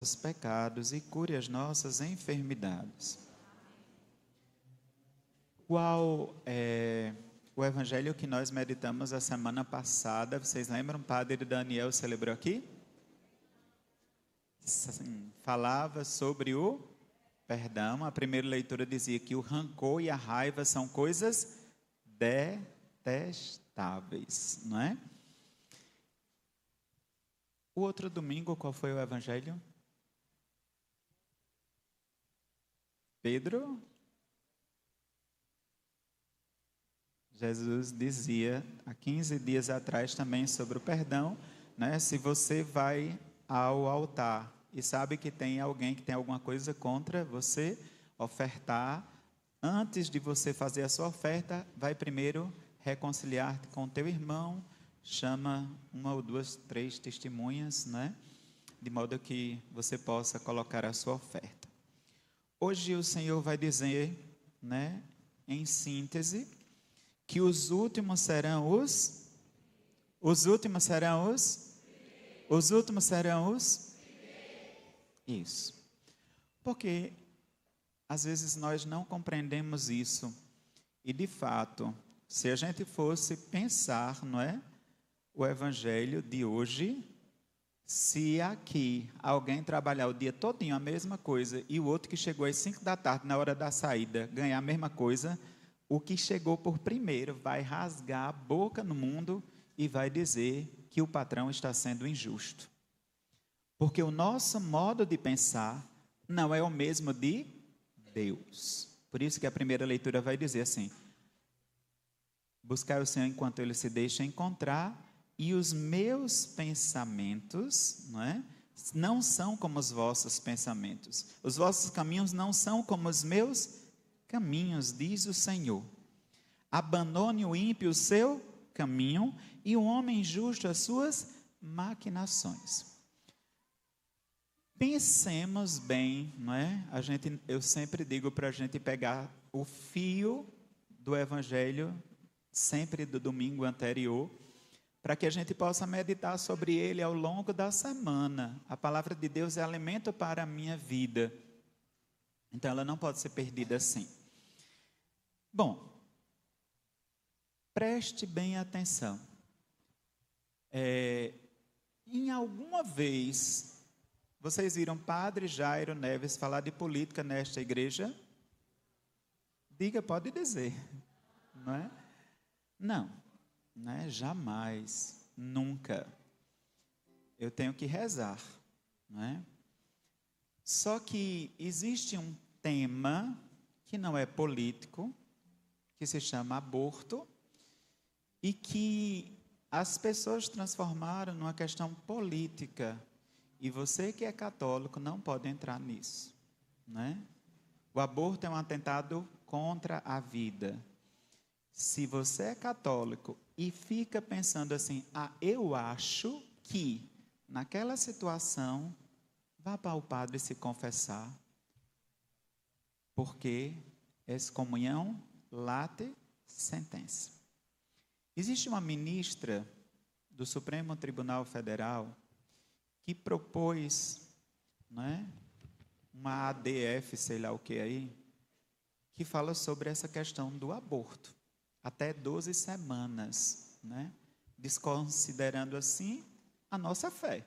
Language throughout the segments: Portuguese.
os pecados e cure as nossas enfermidades. Qual é o evangelho que nós meditamos a semana passada? Vocês lembram? O padre Daniel celebrou aqui? Sim, falava sobre o perdão. A primeira leitura dizia que o rancor e a raiva são coisas detestáveis, não é? O outro domingo, qual foi o evangelho? Pedro? Jesus dizia há 15 dias atrás também sobre o perdão, né? Se você vai ao altar e sabe que tem alguém que tem alguma coisa contra você, ofertar, antes de você fazer a sua oferta, vai primeiro reconciliar-te com teu irmão, chama uma ou duas, três testemunhas, né? De modo que você possa colocar a sua oferta. Hoje o Senhor vai dizer, né, em síntese, que os últimos serão os isso. Porque às vezes nós não compreendemos isso. E de fato, se a gente fosse pensar, não é, o evangelho de hoje, se aqui alguém trabalhar o dia todinho a mesma coisa e o outro que chegou às 5 da tarde na hora da saída ganhar a mesma coisa, o que chegou por primeiro vai rasgar a boca no mundo e vai dizer que o patrão está sendo injusto. Porque o nosso modo de pensar não é o mesmo de Deus. Por isso que a primeira leitura vai dizer assim: buscar o Senhor enquanto Ele se deixa encontrar, e os meus pensamentos, não são como os vossos pensamentos. Os vossos caminhos não são como os meus caminhos, diz o Senhor. Abandone o ímpio o seu caminho e o homem justo as suas maquinações. Pensemos bem, não é? Eu sempre digo para a gente pegar o fio do evangelho, sempre do domingo anterior, para que a gente possa meditar sobre ele ao longo da semana. A palavra de Deus é alimento para a minha vida. Então ela não pode ser perdida assim. Bom, preste bem atenção. Em alguma vez, vocês viram Padre Jairo Neves falar de política nesta igreja? Diga, pode dizer. Não é? Não, jamais, nunca. Eu tenho que rezar, não é? Só que existe um tema que não é político, que se chama aborto, e que as pessoas transformaram numa questão política. E você que é católico não pode entrar nisso, né? O aborto é um atentado contra a vida. Se você é católico e fica pensando assim, eu acho que naquela situação, vá para o padre se confessar, porque excomunhão late sentença. Existe uma ministra do Supremo Tribunal Federal que propôs, uma ADF, sei lá o que aí, que fala sobre essa questão do aborto, até 12 semanas, desconsiderando assim a nossa fé.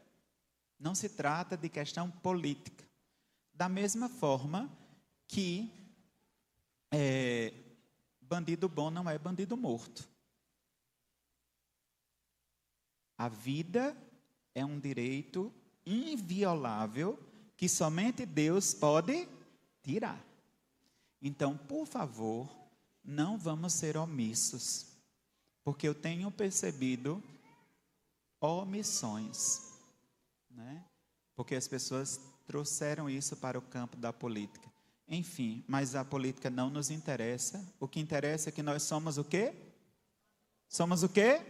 Não se trata de questão política. Da mesma forma que bandido bom não é bandido morto. A vida é um direito inviolável que somente Deus pode tirar. Então, por favor, não vamos ser omissos, porque eu tenho percebido omissões, porque as pessoas trouxeram isso para o campo da política. Enfim, mas a política não nos interessa. O que interessa é que nós somos o quê? Somos o quê?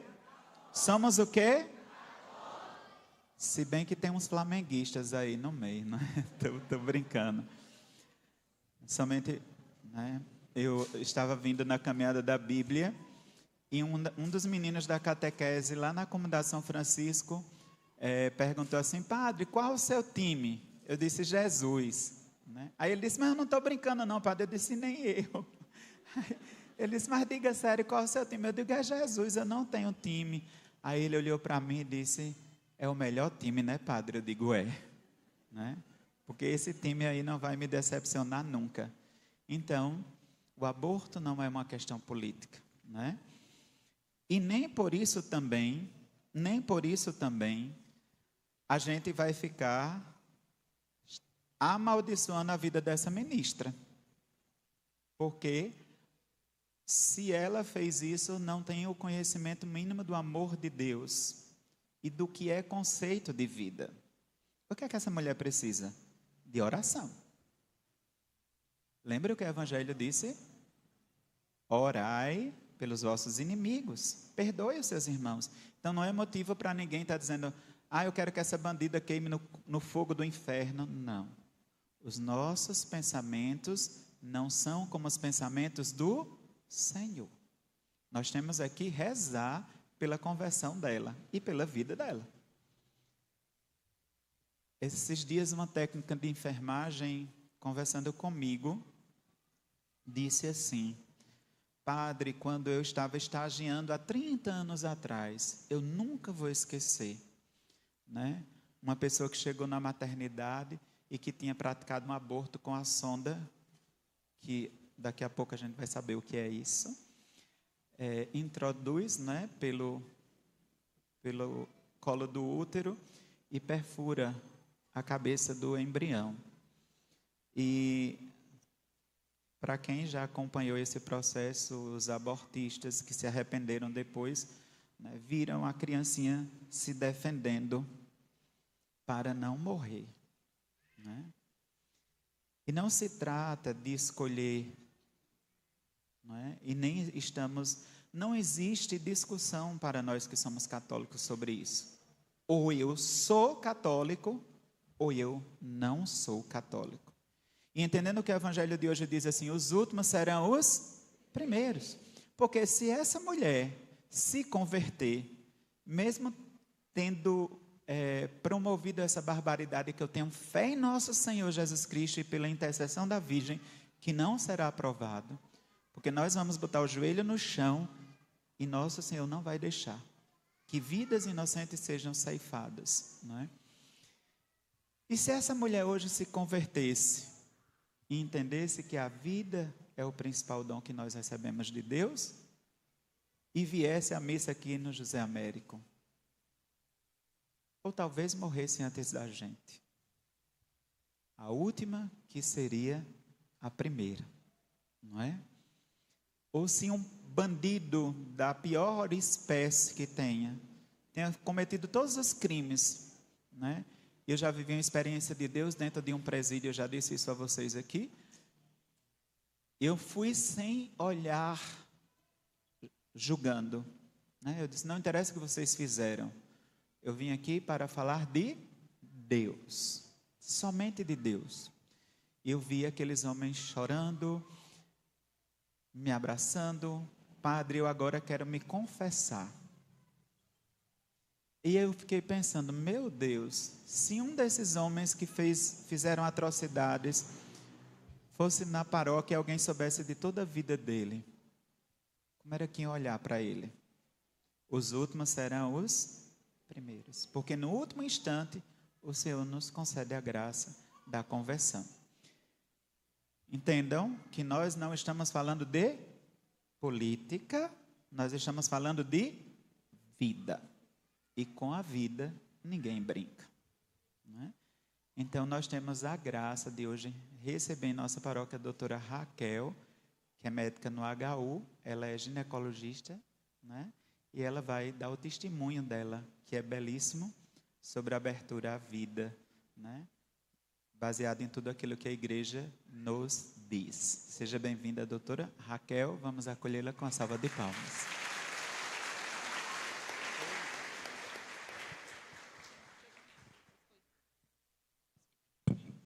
Somos o quê? Se bem que tem uns flamenguistas aí no meio, Estou brincando. Somente, eu estava vindo na caminhada da Bíblia e um dos meninos da catequese lá na comunidade São Francisco perguntou assim: padre, qual o seu time? Eu disse Jesus, né? Aí ele disse, mas eu não estou brincando não, padre. Eu disse, nem eu. Ele disse, mas diga sério, qual é o seu time? Eu digo, é Jesus, eu não tenho time. Aí ele olhou para mim e disse, é o melhor time, né, padre? Eu digo, é, né? Porque esse time aí não vai me decepcionar nunca. Então, o aborto não é uma questão política, né? E nem por isso também, a gente vai ficar amaldiçoando a vida dessa ministra. Porque se ela fez isso, não tem o conhecimento mínimo do amor de Deus e do que é conceito de vida. O que é que essa mulher precisa? De oração. Lembra o que o Evangelho disse? Orai pelos vossos inimigos. Perdoe os seus irmãos. Então não é motivo para ninguém estar dizendo, eu quero que essa bandida queime no fogo do inferno. Não. Os nossos pensamentos não são como os pensamentos do Senhor. Nós temos aqui rezar pela conversão dela e pela vida dela. Esses dias uma técnica de enfermagem, conversando comigo, disse assim, padre, quando eu estava estagiando há 30 anos atrás, eu nunca vou esquecer, né? Uma pessoa que chegou na maternidade e que tinha praticado um aborto com a sonda, que daqui a pouco a gente vai saber o que é isso, introduz, né, pelo colo do útero e perfura a cabeça do embrião. E para quem já acompanhou esse processo, os abortistas que se arrependeram depois, né, viram a criancinha se defendendo para não morrer, né? E não se trata de escolher, não é? E nem não existe discussão para nós que somos católicos sobre isso. Ou eu sou católico, ou eu não sou católico. E entendendo que o Evangelho de hoje diz assim, os últimos serão os primeiros. Porque se essa mulher se converter, mesmo tendo promovido essa barbaridade, que eu tenho fé em nosso Senhor Jesus Cristo e pela intercessão da Virgem, que não será aprovado, porque nós vamos botar o joelho no chão e nosso Senhor não vai deixar que vidas inocentes sejam ceifadas, não é? E se essa mulher hoje se convertesse e entendesse que a vida é o principal dom que nós recebemos de Deus e viesse à missa aqui no José Américo, ou talvez morresse antes da gente, a última que seria a primeira, não é? Ou se um bandido da pior espécie que tenha cometido todos os crimes, né? Eu já vivi uma experiência de Deus dentro de um presídio, eu já disse isso a vocês aqui. Eu fui sem olhar, julgando, né? Eu disse, não interessa o que vocês fizeram, eu vim aqui para falar de Deus, somente de Deus. E eu vi aqueles homens chorando, me abraçando, padre, eu agora quero me confessar. E eu fiquei pensando, meu Deus, se um desses homens que fizeram atrocidades fosse na paróquia e alguém soubesse de toda a vida dele, como era que ia olhar para ele? Os últimos serão os primeiros, porque no último instante o Senhor nos concede a graça da conversão. Entendam que nós não estamos falando de política, nós estamos falando de vida. E com a vida ninguém brinca, né? Então nós temos a graça de hoje receber em nossa paróquia a doutora Raquel, que é médica no HU, ela é ginecologista, né? E ela vai dar o testemunho dela, que é belíssimo, sobre a abertura à vida, né? Baseado em tudo aquilo que a igreja nos diz. Seja bem-vinda, doutora Raquel, vamos acolhê-la com a salva de palmas.